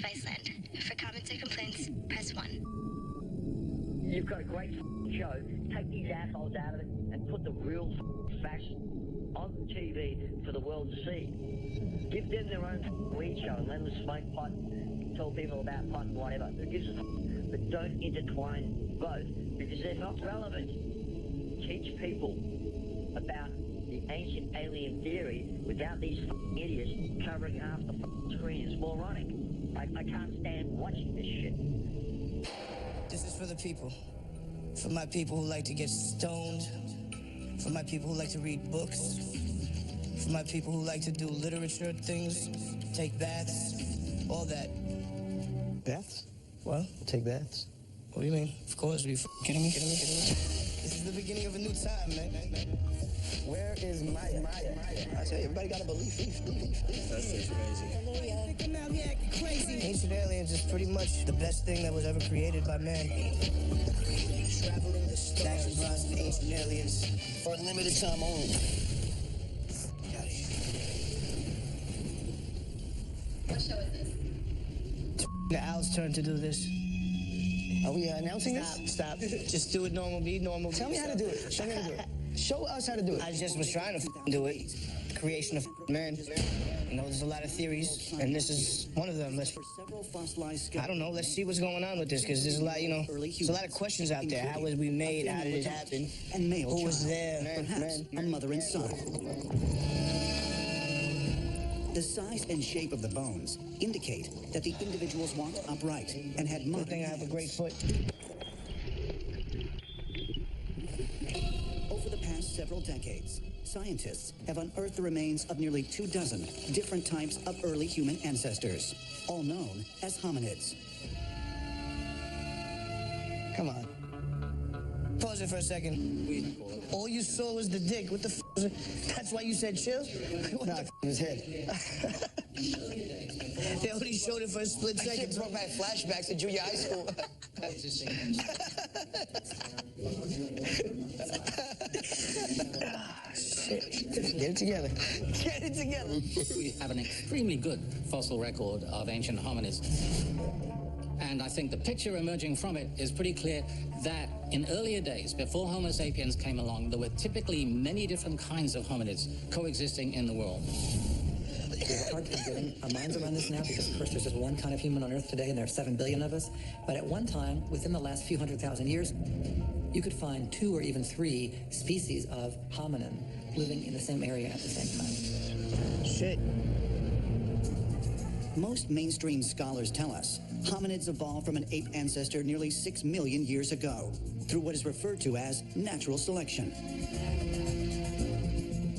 Viceland. For comments or complaints, press 1. You've got a great show. Take these assholes out of it and put the real facts on TV for the world to see. Give them their own weed show and let them smoke pot, tell people about pot and whatever. Who gives a But don't intertwine both because they're not relevant. Teach people about the ancient alien theory without these idiots covering half the screen. It's moronic. I can't stand watching this shit. This is for the people. For my people who like to get stoned. For my people who like to read books. For my people who like to do literature things, take baths, all that. Baths? What? Take baths. What do you mean? Of course, are you kidding me? This is the beginning of a new time, man. Where is Maya? I say everybody got a belief. That's crazy. Ancient aliens is pretty much the best thing that was ever created by man. Traveling the stars and Bronson ancient aliens for a limited time only. What show is this? The Owl's turn to do this. Are we announcing this? Stop. Just do it normal. Be normal. Tell me how to do it. Show me how to do it. Show us how to do it. I just was trying to do it. The creation of man. You know, there's a lot of theories, and this is one of them. I don't know. Let's see what's going on with this, because there's a lot, there's a lot of questions out there. How was we made? How did it happen? And male Who was there? Perhaps a mother and son. The size and shape of the bones indicate that the individuals walked upright and had Good thing I have a great foot. Over the past several decades, scientists have unearthed the remains of nearly 24 different types of early human ancestors, all known as hominids. Come on. Pause it for a second. All you saw was the dick. What the f was it? That's why you said chill? Nah, his head. They only showed it for a split second. It brought back flashbacks to junior high school. Shit. Get it together. Get it together. We have an extremely good fossil record of ancient hominids. And I think the picture emerging from it is pretty clear that in earlier days, before Homo sapiens came along, there were typically many different kinds of hominids coexisting in the world. We have a hard time getting our minds around this now because, of course, there's just one kind of human on Earth today, and there are 7 billion of us. But at one time, within the last few 100,000 years, you could find 2 or even 3 species of hominin living in the same area at the same time. Shit. Most mainstream scholars tell us hominids evolved from an ape ancestor nearly 6 million years ago through what is referred to as natural selection.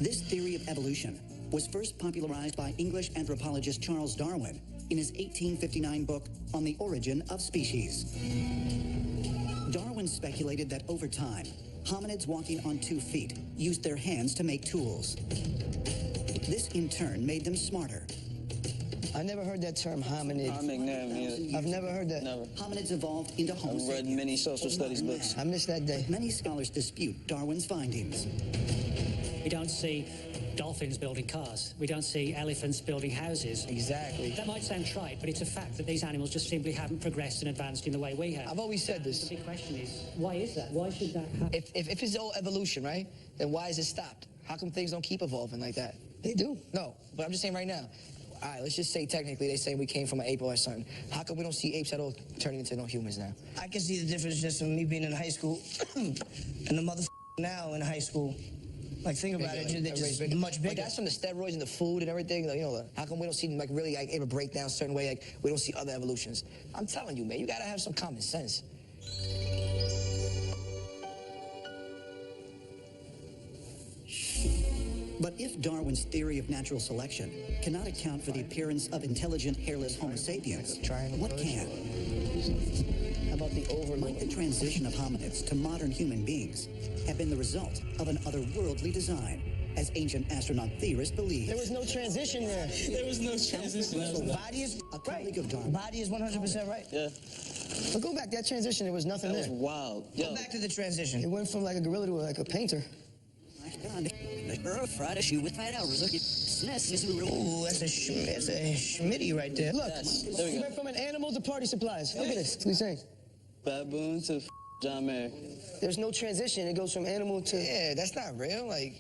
This theory of evolution was first popularized by English anthropologist Charles Darwin in his 1859 book On the Origin of Species. Darwin speculated that over time, hominids walking on 2 feet used their hands to make tools. This in turn made them smarter. I never heard that term hominid. I've never heard that. Never. Hominids evolved into Homo sapiens. I've read many social studies books. I missed that day. Many scholars dispute Darwin's findings. We don't see dolphins building cars. We don't see elephants building houses. Exactly. That might sound trite, but it's a fact that these animals just simply haven't progressed and advanced in the way we have. I've always said this. The big question is, why is that? Why should that happen? If it's all evolution, right, then why is it stopped? How come things don't keep evolving like that? They do. No, but I'm just saying right now. All right, let's just say technically they say we came from an ape or something. How come we don't see apes at all turning into no humans now? I can see the difference just from me being in high school and the motherfucker now in high school. Like, think about it, they're just much bigger. Like, that's from the steroids and the food and everything. Like, how come we don't see them, like, really, like, able to break down a certain way? Like, we don't see other evolutions. I'm telling you, man, you gotta have some common sense. But if Darwin's theory of natural selection cannot account for the appearance of intelligent hairless Homo sapiens, what can? How about the overlord? Might the transition of hominids to modern human beings have been the result of an otherworldly design, as ancient astronaut theorists believe? There was no transition there. There was no transition. Body is a colleague of Darwin. Body is 100% right. Yeah. But go back, that transition, there was nothing there. That was wild. Go back to the transition. It went from like a gorilla to like a painter. Fried issue with fat hours. Ooh, that's a Schmitty right there. Look, There we we go. went from an animal to party supplies. Look at this. What do you say? Baboon to John Mayer. There's no transition. It goes from animal to... Yeah, that's not real. Like,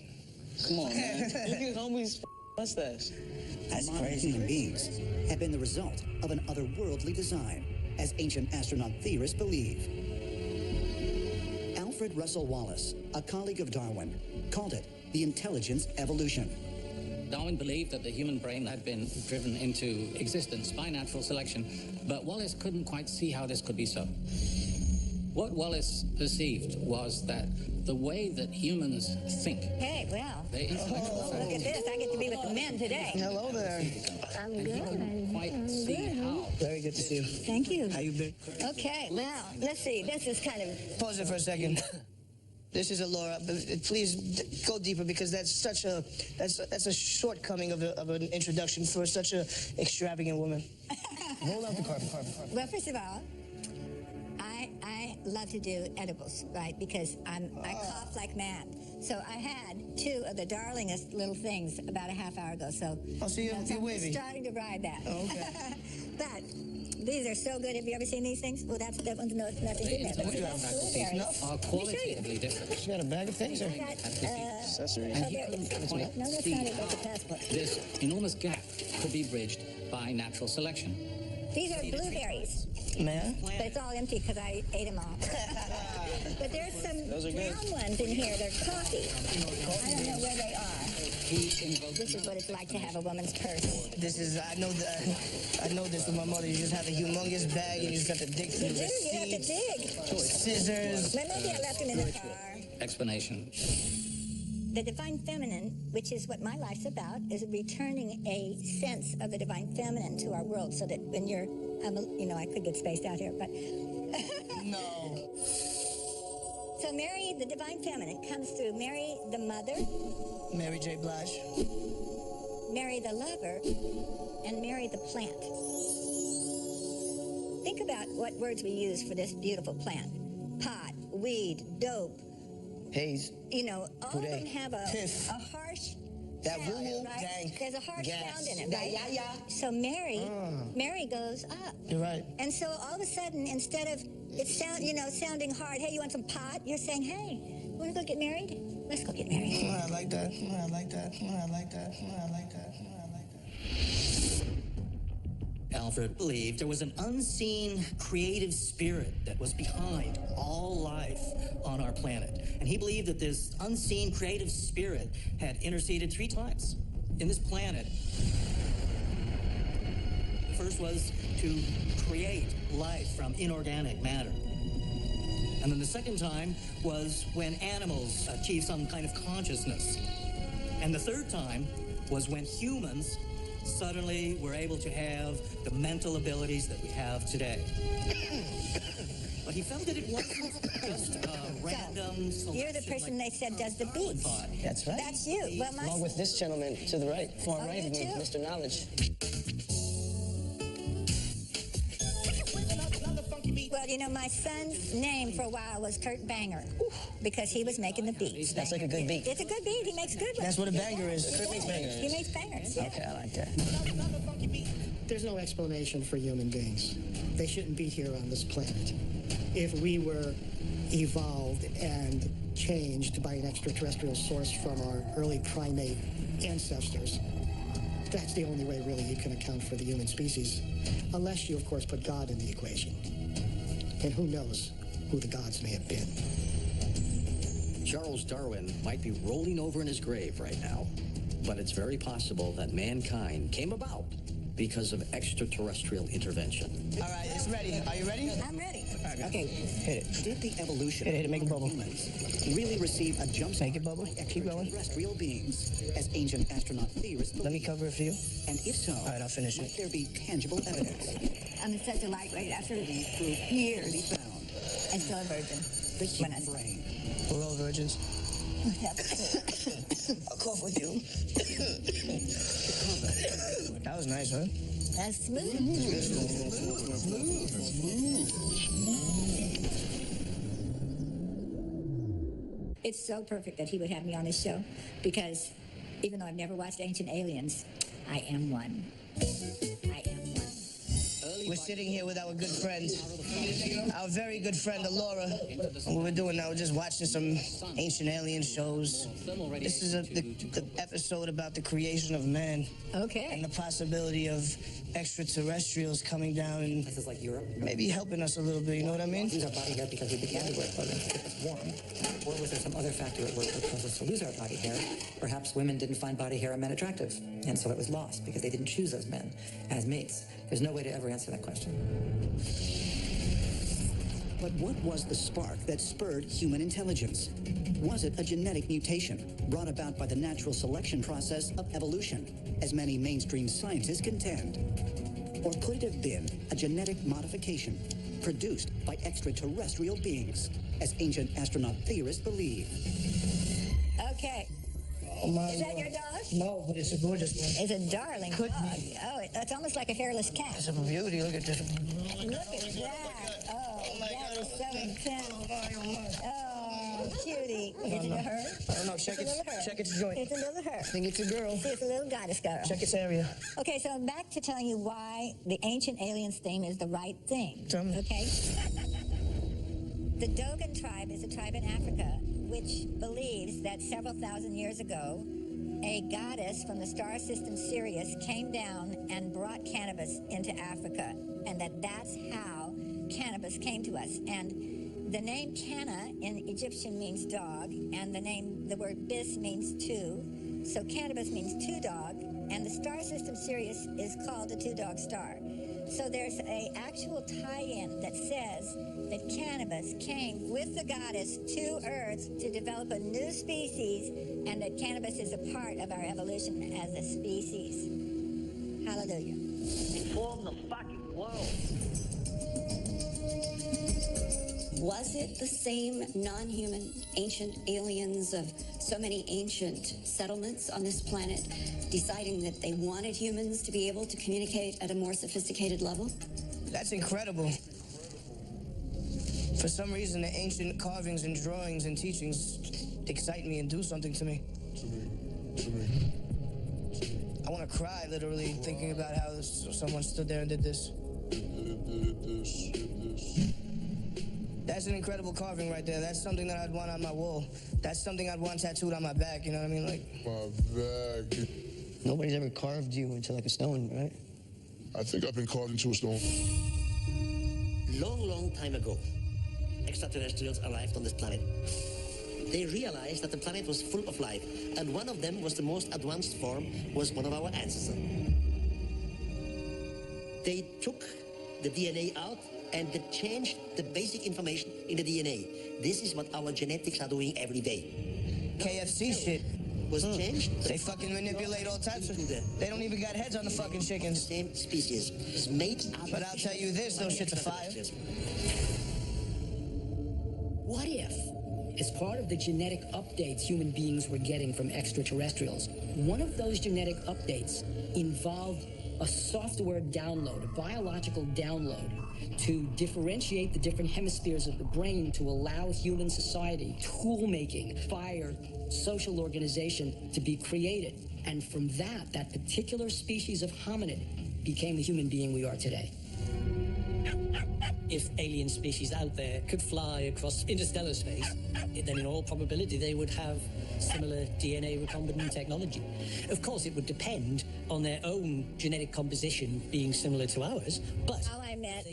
Come on, man. Look at homie's mustache. As crazy human beings have been the result of an otherworldly design, as ancient astronaut theorists believe. Alfred Russel Wallace, a colleague of Darwin, called it the intelligence evolution. Darwin believed that the human brain had been driven into existence by natural selection, but Wallace couldn't quite see how this could be so. What Wallace perceived was that the way that humans think, Hey, well, their intellectual look at faculties, this. I get to be with the men today. Hello there. I'm and he couldn't quite see how. Very good to see you. Thank you. How you been? Okay, now, let's see. This is kind of... Pause it for a second. This is Laura, but please go deeper because that's such a that's a shortcoming of an introduction for such a extravagant woman. Roll out the carbon. Well, first of all, I love to do edibles, right? Because I cough like mad. So I had two of the darlingest little things about a half hour ago. So you're I'm wavy. starting to ride that. Oh, okay. But these are so good. Have you ever seen these things? Well, that one's nothing in The there. intellectual faculties are qualitatively different. She got a bag of things. Or? Accessories. And he couldn't quite No, that's see not it. how That's a passport. this enormous gap could be bridged by natural selection. These are blueberries. Man. But it's all empty because I ate them all. But there's some Those are good. brown ones in here. They're coffee. I don't know where they are. This is what it's like to have a woman's purse. This is I know this from my mother. You just have a humongous bag and you just have to dig through You the do. You have to seats, dig. scissors. Maybe I left them in the car. Explanation. The divine feminine, which is what my life's about, is returning a sense of the divine feminine to our world so that when you're, I could get spaced out here, but... No. So Mary, the divine feminine, comes through Mary the mother, Mary J. Blige. Mary the lover, and Mary the plant. Think about what words we use for this beautiful plant. Pot, weed, dope. Haze. All of them have a harsh That sound, woo-woo, right? dank, There's a harsh gas. sound in it, That right? yeah. So Mary goes up. You're right. And so all of a sudden, instead of it sounding hard, hey, you want some pot? You're saying, hey, want to go get married? Let's go get married. I like that. I like that. I like that. I like that. Alfred believed there was an unseen creative spirit that was behind all life on our planet. And he believed that this unseen creative spirit had interceded 3 times in this planet. The first was to create life from inorganic matter. And then the second time was when animals achieved some kind of consciousness. And the third time was when humans suddenly were able to have the mental abilities that we have today. But he felt that it wasn't just a random selection. You're the person they said does the beats. That's right. That's you. Well, Along with this gentleman to the right, far Oh, right you of me, too? Mr. Knowledge. Well, my son's name for a while was Kurt Banger because he was making the beats. That's like a good beat. It's a good beat. He makes good ones. That's what a banger is. He Kurt makes bangers. He makes bangers. Yeah. Okay, I like that. There's no explanation for human beings. They shouldn't be here on this planet. If we were evolved and changed by an extraterrestrial source from our early primate ancestors, that's the only way really you can account for the human species, unless you, of course, put God in the equation. And who knows who the gods may have been. Charles Darwin might be rolling over in his grave right now, but it's very possible that mankind came about because of extraterrestrial intervention. All right, it's ready. Are you ready? I'm ready. Okay, Hit it. did the evolution Hit it, make a of bubble. humans really receive a jump Make it bubble. Keep going. extraterrestrial beings, as ancient astronaut theorists Let me believe? cover it for you. And if so, All right, I'll finish might it. there be tangible evidence I'm such a lightweight after these proof can be years. found? I'm still a virgin. The human brain. We're all virgins. I'll cough with you. That was nice, huh? That's smooth. It's so perfect that he would have me on his show, because even though I've never watched Ancient Aliens, I am one. I am one. We're sitting here with our good friend, our very good friend, Alora. And what we're doing now, we're just watching some Ancient Alien shows. This is the episode about the creation of man. Okay. And the possibility of extraterrestrials coming down and places like Europe, maybe helping us a little bit, you know what I mean? Lose our body hair because we began to wear clothing to keep us warm. Or was there some other factor at work that caused us to lose our body hair? Perhaps women didn't find body hair in men attractive, and so it was lost because they didn't choose those men as mates. There's no way to ever answer that question. But what was the spark that spurred human intelligence? Was it a genetic mutation brought about by the natural selection process of evolution, as many mainstream scientists contend? Or could it have been a genetic modification produced by extraterrestrial beings, as ancient astronaut theorists believe? Okay. Oh my Is that God. your dog? No, but it's a gorgeous one. It's a darling dog. Oh, it's almost like a hairless cat. It's a beauty. Look at this. Look at that. Oh, that is so intense. Oh, cutie. Is it a her? I don't know. Check its joint. It's a little her. I think it's a girl. See, it's a little goddess girl. Check its area. Okay, so I'm back to telling you why the Ancient Aliens theme is the right thing. Tell me. Okay? The Dogon tribe is a tribe in Africa which believes that several thousand years ago, a goddess from the star system Sirius came down and brought cannabis into Africa, and that's how cannabis came to us. And the name Canna in Egyptian means dog, and the word bis means two. So cannabis means two dog, and the star system Sirius is called a two-dog star. So there's a actual tie-in that says that cannabis came with the goddess to Earth to develop a new species, and that cannabis is a part of our evolution as a species. Hallelujah. Inform the fucking world. Was it the same non-human ancient aliens of so many ancient settlements on this planet deciding that they wanted humans to be able to communicate at a more sophisticated level? That's incredible. For some reason, the ancient carvings and drawings and teachings excite me and do something to me. I want to cry, literally, thinking about how someone stood there and did this. That's an incredible carving right there. That's something that I'd want on my wall. That's something I'd want tattooed on my back, you know what I mean? Like, my back. Nobody's ever carved you into like a stone, right? I think I've been carved into a stone. Long, long time ago, extraterrestrials arrived on this planet. They realized that the planet was full of life, and one of them was the most advanced form, was one of our ancestors. They took the DNA out and they changed the basic information in the DNA. This is what our genetics are doing every day. KFC shit. Was changed. They fucking manipulate all types of... They don't even got heads on the fucking chickens. Same species. It's made up. But I'll tell you this, those shits are fire. What if, as part of the genetic updates human beings were getting from extraterrestrials, one of those genetic updates involved a software download, a biological download, to differentiate the different hemispheres of the brain to allow human society, tool-making, fire, social organization to be created. And from that particular species of hominid became the human being we are today. If alien species out there could fly across interstellar space, then in all probability they would have similar DNA recombinant technology. Of course, it would depend on their own genetic composition being similar to ours, but... How I met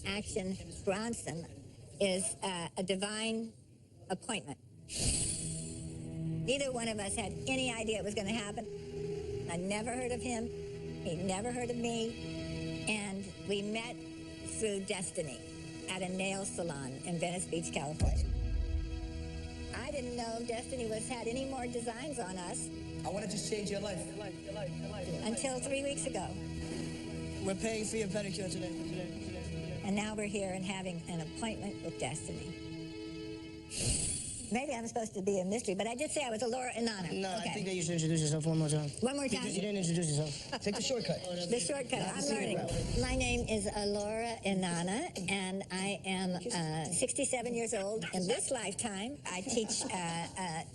Action Bronson is a divine appointment. Neither one of us had any idea it was going to happen. I never heard of him. He never heard of me. And we met through destiny at a nail salon in Venice Beach, California. I didn't know Destiny had any more designs on us. I want to just change your life. Until 3 weeks ago. We're paying for your pedicure today. And now we're here and having an appointment with Destiny. Maybe I'm supposed to be a mystery, but I did say I was Alora Inanna. No, okay. I think that you should introduce yourself one more time. One more time? You didn't introduce yourself. Take the shortcut. The shortcut. I'm learning. My name is Alora Inanna, and I am 67 years old. In this lifetime, I teach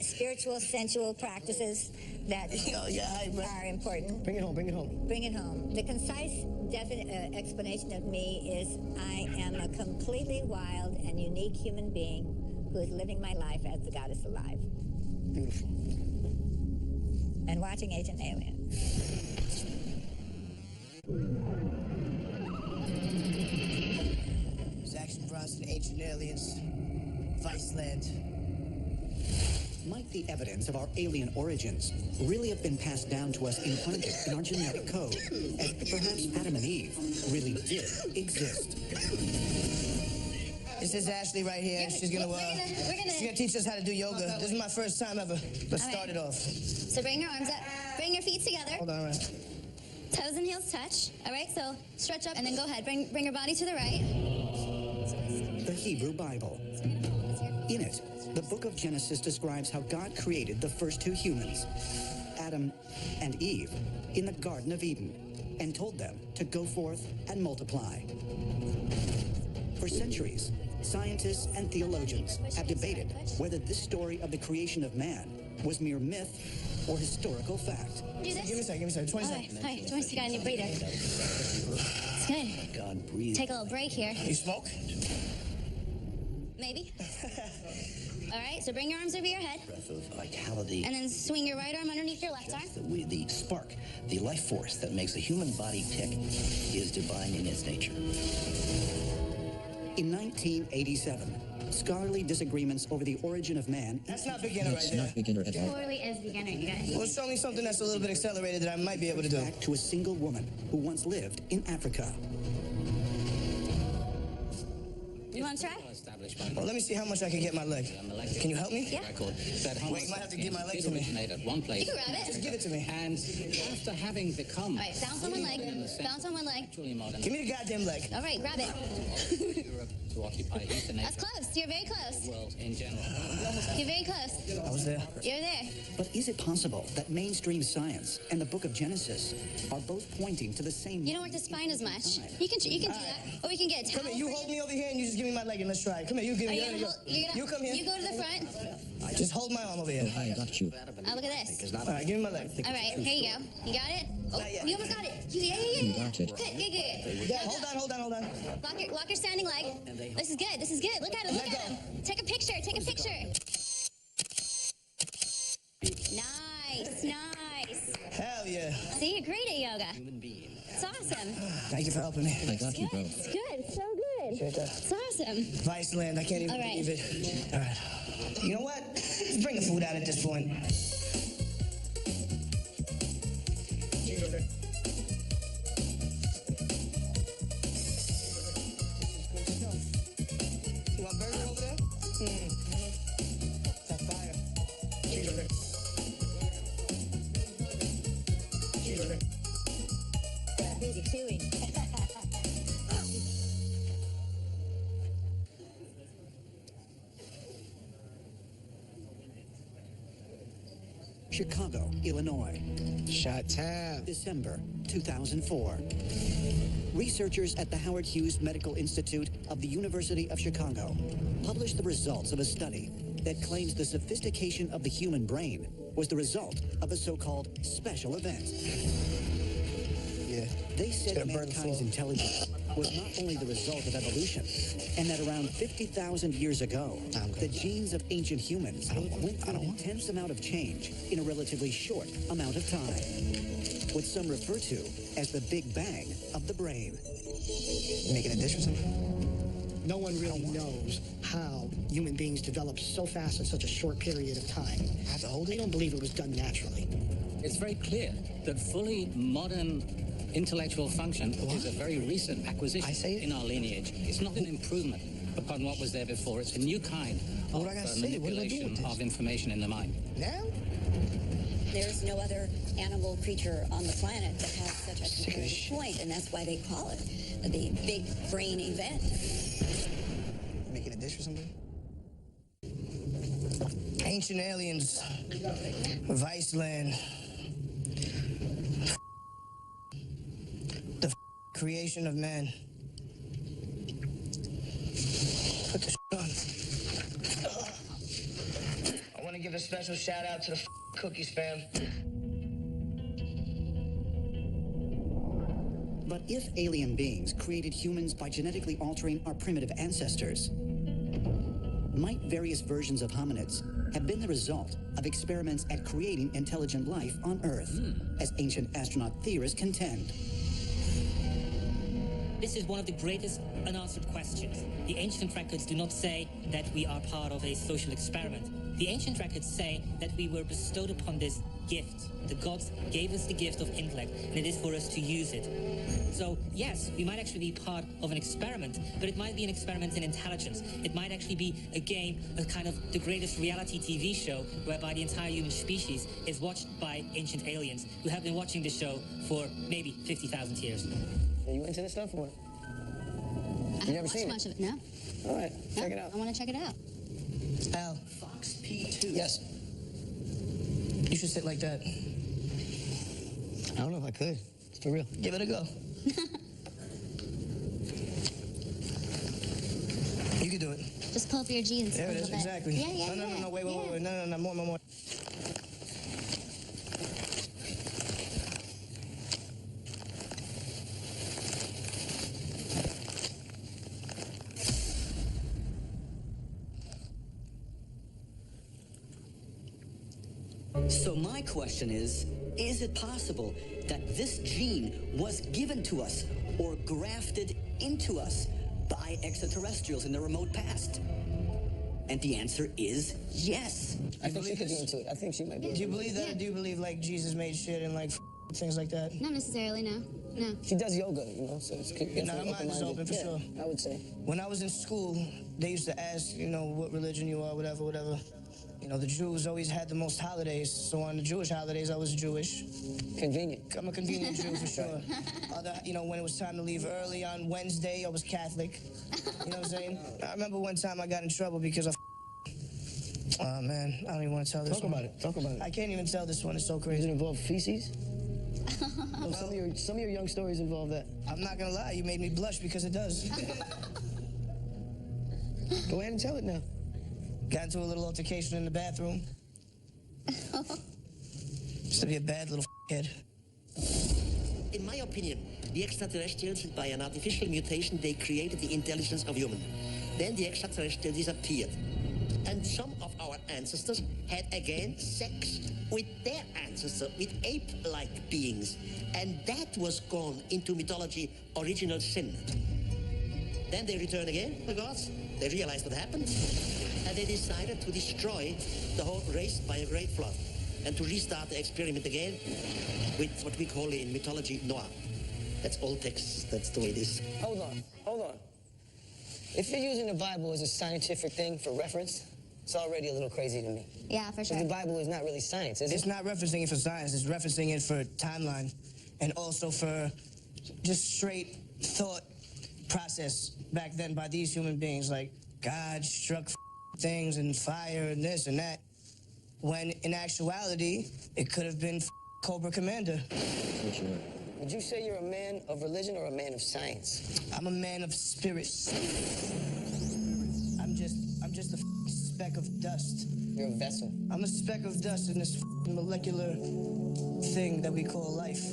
spiritual, sensual practices that are important. Bring it home, bring it home. Bring it home. The concise explanation of me is I am a completely wild and unique human being who is living my life as the goddess alive. Beautiful. And watching Agent Alien. It's Action Bronson, Ancient Aliens, Viceland. Might the evidence of our alien origins really have been passed down to us implanted in our genetic code, as perhaps Adam and Eve really did exist? This is Ashley right here. She's gonna teach us how to do yoga. This is my first time ever. Let's start it off. So bring your arms up, bring your feet together. Hold on, right. Toes and heels touch. All right, so stretch up and then go ahead. Bring your body to the right. The Hebrew Bible. In it, the book of Genesis describes how God created the first two humans, Adam and Eve, in the Garden of Eden, and told them to go forth and multiply. For centuries, scientists and theologians have debated whether this story of the creation of man was mere myth or historical fact. Do this? Give me a second, 20 seconds. Hi, 20 seconds, I need a breather. It's good. God, breathe. Take a little break here. You smoke? Maybe. All right, so bring your arms over your head. Breath of vitality. And then swing your right arm underneath your left arm. The spark, the life force that makes a human body tick is divine in its nature. In 1987, scholarly disagreements over the origin of man... That's not beginner right there. Not beginner at all. Totally is beginner, you guys. Well, show me something that's a little bit accelerated that I might be able to do. Back to a single woman who once lived in Africa. You want to try? Well, let me see how much I can get my leg. Can you help me? Yeah. Wait, you might have to give my leg to me. At one place. You can grab it. Just give it to me. And after having become... All right, bounce on one leg. Bounce on one leg. Give me the goddamn leg. All right, grab it. Europe to occupy Eastern Asia. That's close. You're very close. The world in general. You're very close. I was there. You're there. But is it possible that mainstream science and the book of Genesis are both pointing to the same... You don't work the spine as much. You can do that. Or we can get a towel. Come here, you hold me over here and you just give me my leg and let's try it. Come here, you give me you come here. You go to the front. Just hold my arm over here. I got you. Oh, look at this. All right, give me my leg. All right, here you go. You got it? Oh, you almost got it. Yeah. You got it. Good. Yeah, hold on. Lock your standing leg. This is good. Look at him. Take a picture. Nice. Hell yeah. See, you're great at yoga. Human being. It's awesome. Thank you for helping me. I got you, bro. It's good. It's so good. It's awesome. Viceland, I can't even believe it. All right. You know what? Let's bring the food out at this point. You want burger over there? That's fire. Busy chewing. Chicago, Illinois. Shot town. December 2004. Researchers at the Howard Hughes Medical Institute of the University of Chicago published the results of a study that claims the sophistication of the human brain was the result of a so-called special event. Yeah. They said mankind's intelligence was not only the result of evolution, and that around 50,000 years ago, the genes of ancient humans went through an intense amount of change in a relatively short amount of time. What some refer to as the Big Bang of the brain. You making a dish or something? No one really knows how human beings developed so fast in such a short period of time. I have to hold it? They don't believe it was done naturally. It's very clear that fully modern intellectual function is a very recent acquisition in our lineage. It's not an improvement upon what was there before. It's a new kind of manipulation of information in the mind. Now? There's no other animal creature on the planet that has such a comparative point, and that's why they call it the big brain event. Making a dish or something? Ancient aliens, Viceland, the creation of man. Put the on. I want to give a special shout out to the cookies fam. But if alien beings created humans by genetically altering our primitive ancestors, might various versions of hominids have been the result of experiments at creating intelligent life on Earth, as ancient astronaut theorists contend? This is one of the greatest unanswered questions. The ancient records do not say that we are part of a social experiment. The ancient records say that we were bestowed upon this gift. The gods gave us the gift of intellect, and it is for us to use it. So, yes, we might actually be part of an experiment, but it might be an experiment in intelligence. It might actually be a game, a kind of the greatest reality TV show, whereby the entire human species is watched by ancient aliens who have been watching the show for maybe 50,000 years. Are you into this stuff or what? You never seen much of it, no. All right, check it out. I want to check it out. Al. Fox P2. Yes. You should sit like that. I don't know if I could. It's for real. Give it a go. You can do it. Just pull up your jeans. There it is, exactly. Yeah. No, wait, no, more. So my question is it possible that this gene was given to us or grafted into us by extraterrestrials in the remote past? And the answer is yes. I think she could be into it. I think she might be. Do you believe that? Yeah. Or do you believe like Jesus made shit and like things like that? Not necessarily, no. No. She does yoga, you know, so it's good. Yeah, her mind is open for sure. I would say. When I was in school, they used to ask, what religion you are, whatever. The Jews always had the most holidays, so on the Jewish holidays, I was Jewish. Convenient. I'm a convenient Jew for sure. When it was time to leave early on Wednesday, I was Catholic. You know what I'm saying? I remember one time I got in trouble because oh man, I don't even want to tell this one. Talk about it. I can't even tell this one, it's so Does crazy. it involve feces? Some of your young stories involve that. I'm not gonna lie, you made me blush because it does. Go ahead and tell it now. Got into a little altercation in the bathroom. Used to be a bad little kid. In my opinion, the extraterrestrials, by an artificial mutation, they created the intelligence of human. Then the extraterrestrials disappeared. And some of our ancestors had again sex with their ancestors, with ape-like beings. And that was gone into mythology, original sin. Then they returned again, the gods. They realized what happened. And they decided to destroy the whole race by a great flood. And to restart the experiment again with what we call in mythology, Noah. That's old texts, that's the way it is. Hold on. If you're using the Bible as a scientific thing for reference, it's already a little crazy to me. Yeah, for sure. The Bible is not really science, is it? It's not referencing it for science, it's referencing it for timeline and also for just straight thought process back then by these human beings. Like, God struck things and fire and this and that, when in actuality, it could have been Cobra Commander. Would you say you're a man of religion or a man of science? I'm a man of spirit. I'm just a speck of dust. You're a vessel. I'm a speck of dust in this molecular thing that we call life.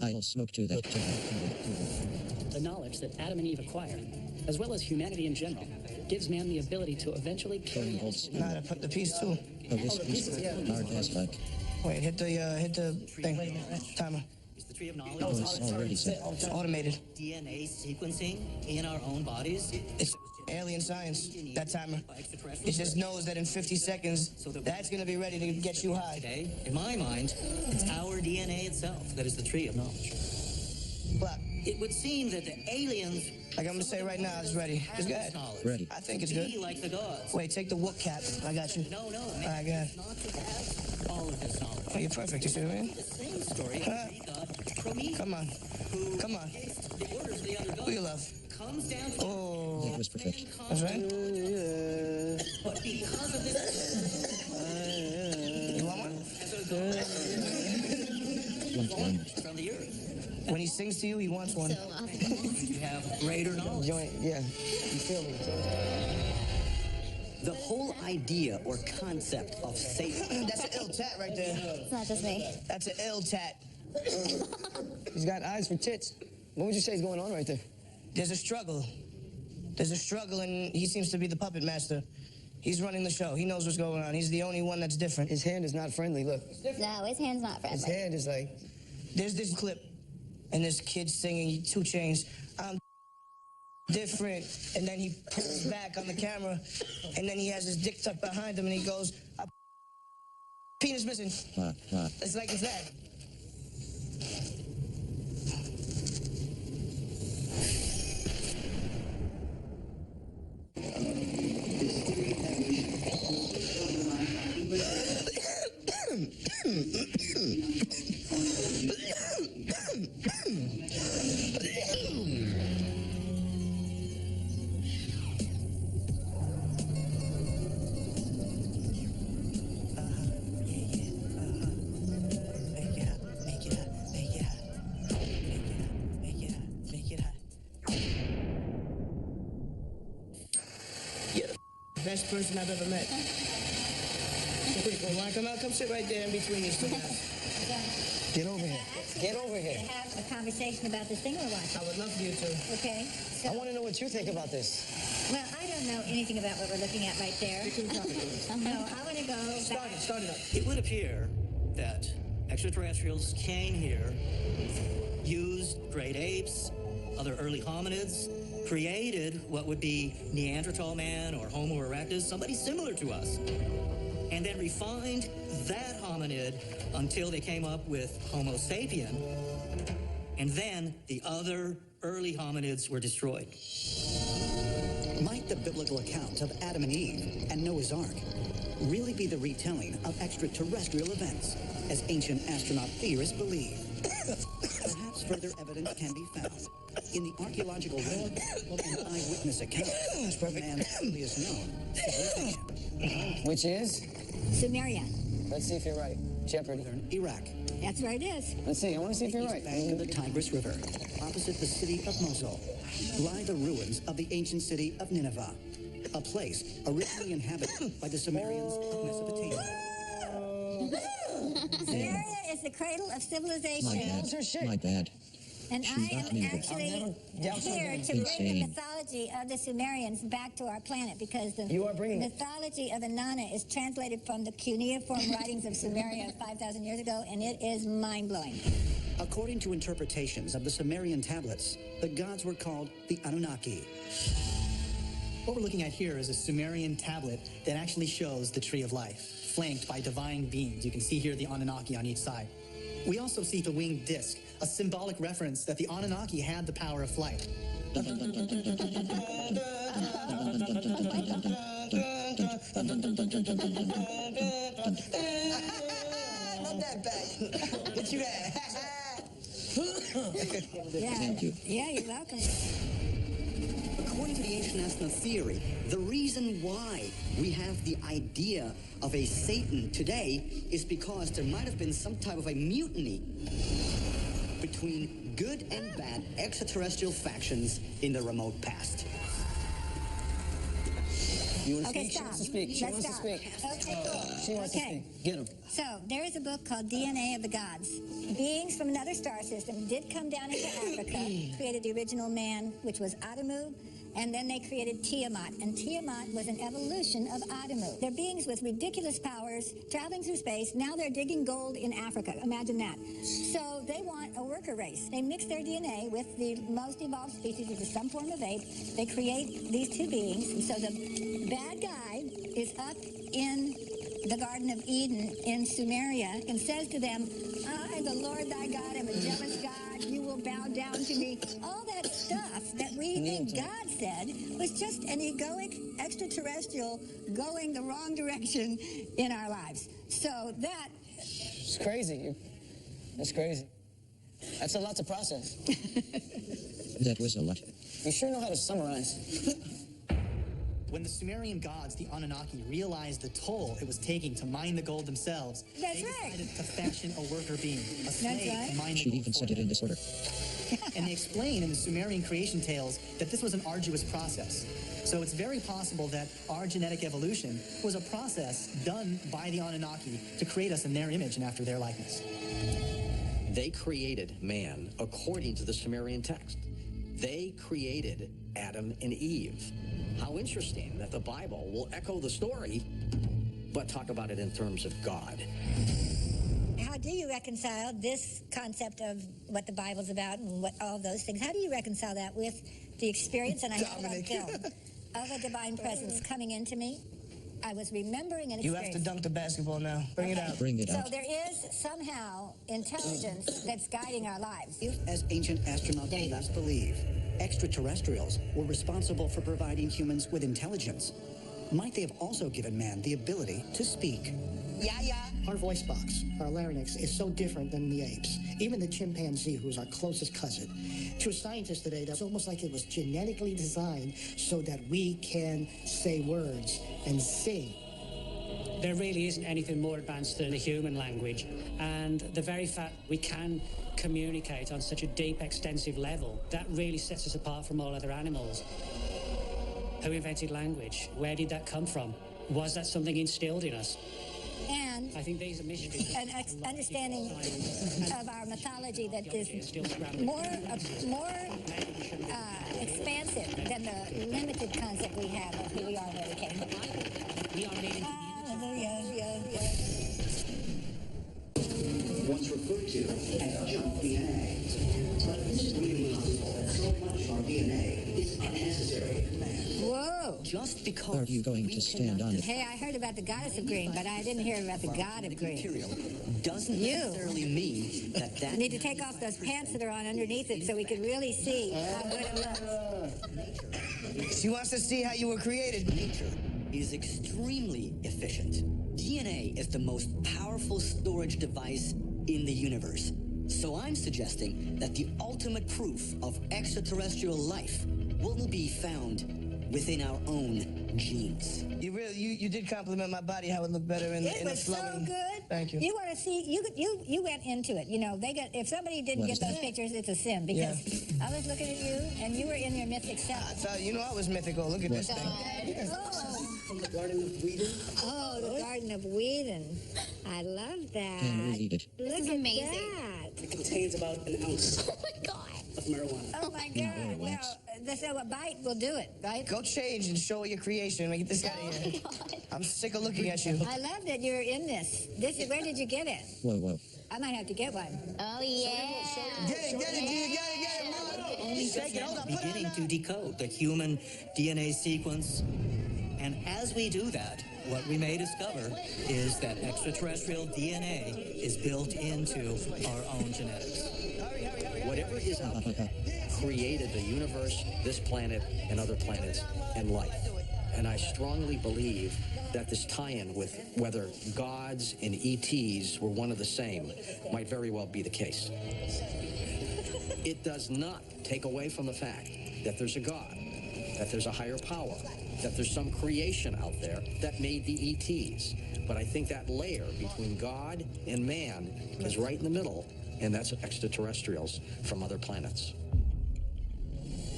I'll smoke to that. The knowledge that Adam and Eve acquired, as well as humanity in general, gives man the ability to eventually carry out. Nah, I put the piece too. Wait, hit the thing. Timer. It's the tree of knowledge. Oh, it's already set. It's automated. DNA sequencing in our own bodies. It's alien science, that timer. It just knows that in 50 seconds, that's going to be ready to get you high. Today, in my mind, it's our DNA itself that is the tree of knowledge. Block. It would seem that the aliens... Like I'm going to say right now, it's ready. It's good. Ready. I think it's good. Be like the gods. Wait, take the whoop cap. I got you. No. All right, go ahead. Not to have all of this knowledge. Oh, you're perfect, you see what I mean? The same story of God, Prometheus. Come on. Who Come on. gave the orders of the other gods. Who you love? comes down to That was perfect. That's right. but because of this You want one? from the earth. When he sings to you, he wants one. You have greater knowledge. Yeah, you feel me? The whole idea or concept of Satan. That's an ill tat right there. It's not just me. That's an ill tat. He's got eyes for tits. What would you say is going on right there? There's a struggle. There's a struggle, and he seems to be the puppet master. He's running the show. He knows what's going on. He's the only one that's different. His hand is not friendly, look. No, his hand's not friendly. His hand is like... There's this clip, and this kid singing 2 Chainz, I'm different, and then he pulls back on the camera, and then he has his dick tucked behind him, and he goes, penis missing. It's like it's that. Best person I've ever met. Pretty cool. Want to come out? Come sit right there in between these two guys. Get over here. Get over here. To have a conversation about this thing we're watching. I would love for you to. Okay. I want to know what you think about this. Well, I don't know anything about what we're looking at right there. No, I want to go back. Start it up. It would appear that extraterrestrials came here, used great apes, other early hominids, created what would be Neanderthal man or Homo erectus, somebody similar to us, and then refined that hominid until they came up with Homo sapien, and then the other early hominids were destroyed. Might the biblical account of Adam and Eve and Noah's Ark really be the retelling of extraterrestrial events, as ancient astronaut theorists believe? Perhaps further evidence can be found in the archaeological log and eyewitness accounts of man's earliest known civilization. Which is? Sumeria. Let's see if you're right. Jeopardy. Iraq. That's where it is. Let's see. I want to see if you're right. Bank of the Tigris River, opposite the city of Mosul, lie the ruins of the ancient city of Nineveh, a place originally inhabited by the Sumerians of Mesopotamia. Sumeria is the cradle of civilization. My bad. And I am actually here to bring the mythology of the Sumerians back to our planet, because the mythology of Inanna is translated from the cuneiform writings of Sumeria 5,000 years ago, and it is mind-blowing. According to interpretations of the Sumerian tablets, the gods were called the Anunnaki. What we're looking at here is a Sumerian tablet that actually shows the tree of life, flanked by divine beings. You can see here the Anunnaki on each side. We also see the winged disc, a symbolic reference that the Anunnaki had the power of flight. Not that bad. But you had. Thank you. Yeah, you're welcome. According to the ancient astronaut theory, the reason why we have the idea of a Satan today is because there might have been some type of a mutiny between good and bad extraterrestrial factions in the remote past. You want to Okay, speak? stop. She wants to speak. She wants to Let's speak. stop. Okay, cool. She wants to Okay. speak. Get him. So, there is a book called DNA of the Gods. Beings from another star system did come down into Africa, created the original man, which was Adamu, and then they created Tiamat, and Tiamat was an evolution of Adamu. They're beings with ridiculous powers, traveling through space. Now they're digging gold in Africa. Imagine that. So they want a worker race. They mix their DNA with the most evolved species, which is some form of ape. They create these two beings. And so the bad guy is up in the Garden of Eden in Sumeria and says to them, I, the Lord thy God, am a jealous God. You will bow down to me. All that stuff that we think God said was just an egoic extraterrestrial going the wrong direction in our lives. So that... It's crazy. That's crazy. That's a lot to process. That was a lot. You sure know how to summarize. When the Sumerian gods, the Anunnaki, realized the toll it was taking to mine the gold themselves, they decided to fashion a worker being, a slave to mine the She gold. even said it in disorder. And they explain in the Sumerian creation tales that this was an arduous process. So it's very possible that our genetic evolution was a process done by the Anunnaki to create us in their image and after their likeness. They created man according to the Sumerian text. They created Adam and Eve. How interesting that the Bible will echo the story, but talk about it in terms of God. How do you reconcile this concept of what the Bible's about and what all those things? How do you reconcile that with the experience, and I have it on film, of a divine presence coming into me? I was remembering an experience. You have to dunk the basketball now. Bring it out. Bring it out. So there is somehow intelligence that's guiding our lives. As ancient astronauters believe, extraterrestrials were responsible for providing humans with intelligence. Might they have also given man the ability to speak? Our voice box, our larynx, is so different than the apes. Even the chimpanzee, who's our closest cousin. To a scientist today, that's almost like it was genetically designed so that we can say words and sing. There really isn't anything more advanced than the human language, and the very fact we can communicate on such a deep, extensive level, that really sets us apart from all other animals. Who invented language? Where did that come from? Was that something instilled in us? And I think these are mysteries. an understanding of our mythology that is more expansive than the limited concept we have of who we are and where we came from. We are leading Once referred to as junk DNA. But this is really possible. So much of our DNA is unnecessary. Whoa! Just because Are you going to stand on it? Hey, I heard about the goddess of green, but I didn't hear about the god of green. Doesn't necessarily mean that You need to take off those pants that are on underneath it so we can really see how good it looks. She wants to see how you were created. Nature is extremely efficient. DNA is the most powerful storage device in the universe. So I'm suggesting that the ultimate proof of extraterrestrial life will be found within our own genes. You did compliment my body, how it looked better in the flowing. It was so good. Thank you. You want to see? You went into it. You know, if somebody didn't What get is those that? pictures, it's a sin because I was looking at you and you were in your mythic self. I thought, I was mythical. Look at this thing. From the Garden of Whedon. Oh, the Garden of Whedon. I love that. Can read it. Look is at amazing. that. It contains about an ounce Oh my God. of marijuana. Oh my God. Well, so a bite will do it, right? Go change and show your creation. Get this out of here. I'm sick of looking at you. I love that you're in this. Where did you get it? Whoa. I might have to get one. Oh, yeah. Get it, Mom. Only just now beginning to decode the human DNA sequence. And as we do that, what we may discover is that extraterrestrial DNA is built into our own genetics. Whatever is out there created the universe, this planet, and other planets, and life. And I strongly believe that this tie-in with whether gods and ETs were one of the same might very well be the case. It does not take away from the fact that there's a God, that there's a higher power, that there's some creation out there that made the ETs. But I think that layer between God and man is right in the middle, and that's extraterrestrials from other planets.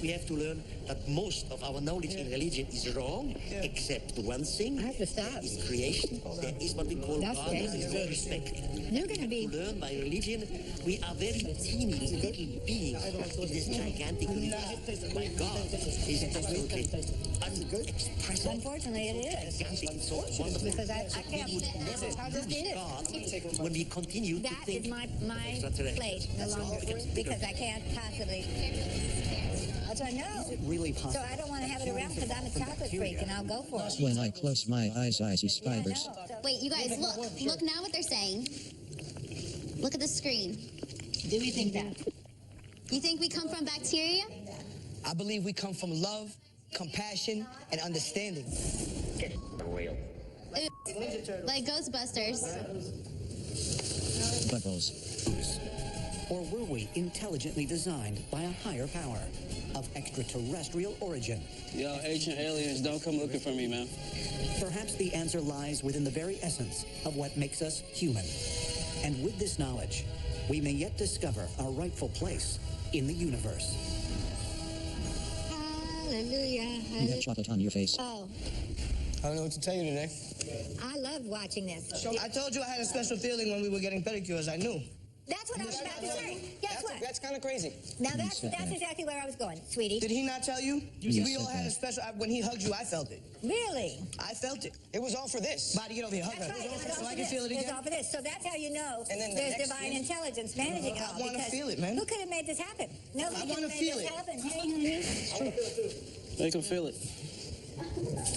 We have to learn that most of our knowledge in religion is wrong, except one thing. I have to stop. Is creation. There is what we call That's God, crazy. is very respected. You're going to be... To learn by religion, we are very teeny little beings in this gigantic religion. My God is absolutely unexpressible. Unfortunately, it is. Gigantic, so wonderful. Because I can't... We would never I'll just eat lose it. God when we continue to That think is my plate no longer because I can't possibly... That's what I know. Is it really possible? So I don't want to have it around because I'm a chocolate freak and I'll go for it. When I close my eyes, I see spiders. Wait, you guys, look. Look now what they're saying. Look at the screen. Do we think that? You think we come from bacteria? I believe we come from love, compassion, and understanding. Real. Like Ghostbusters. Bubbles. Or were we intelligently designed by a higher power of extraterrestrial origin? Yo, ancient aliens, don't come looking for me, man. Perhaps the answer lies within the very essence of what makes us human. And with this knowledge, we may yet discover our rightful place in the universe. Hallelujah. You have chocolate on your face. Oh, I don't know what to tell you today. I love watching this. I told you I had a special feeling when we were getting pedicures. I knew. That's what I was about to say. Guess what? That's kind of crazy. Now that's exactly where I was going, sweetie. Did he not tell you? You We said all had a that. special. When he hugged you, I felt it. Really? I felt it. It was all for this. Body, get over here. Hug her. That's right. It was So all I for can this. feel it It was again. all for this. So that's how you know And then the there's next divine thing- intelligence managing it all. I wanna because feel it, man. Who could have made this happen? Nobody I could wanna have made feel this it. happen. Hey, Make them feel it.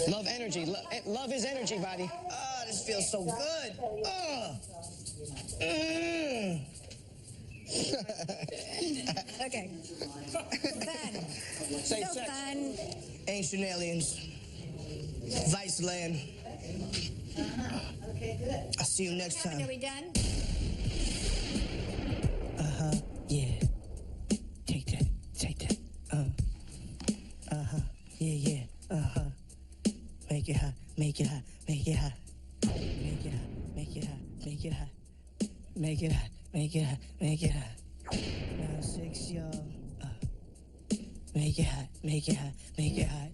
Love energy. Love is energy, body. Oh, this feels so good. Okay. Fun. Say So sex. fun. Ancient aliens. Vice land. Okay, good. I'll see you next Are time. we done? Yeah. Take that. Take that. Yeah. Make it hot. Make it hot. Make it hot. Make it hot. Make it hot. Make it hot. Make it hot. Make it hot. Make it hot. 9-6, y'all. Make it hot. Make it hot. Make it hot.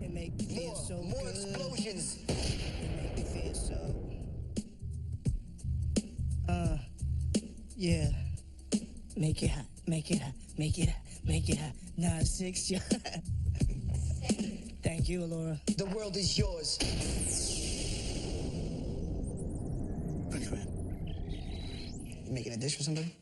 It make me feel so More good. explosions. It make me feel so. Yeah. Make it hot. Make it hot. Make it hot. Make it hot. 9-6, y'all. Thank you, Laura. The world is yours. You making a dish for somebody?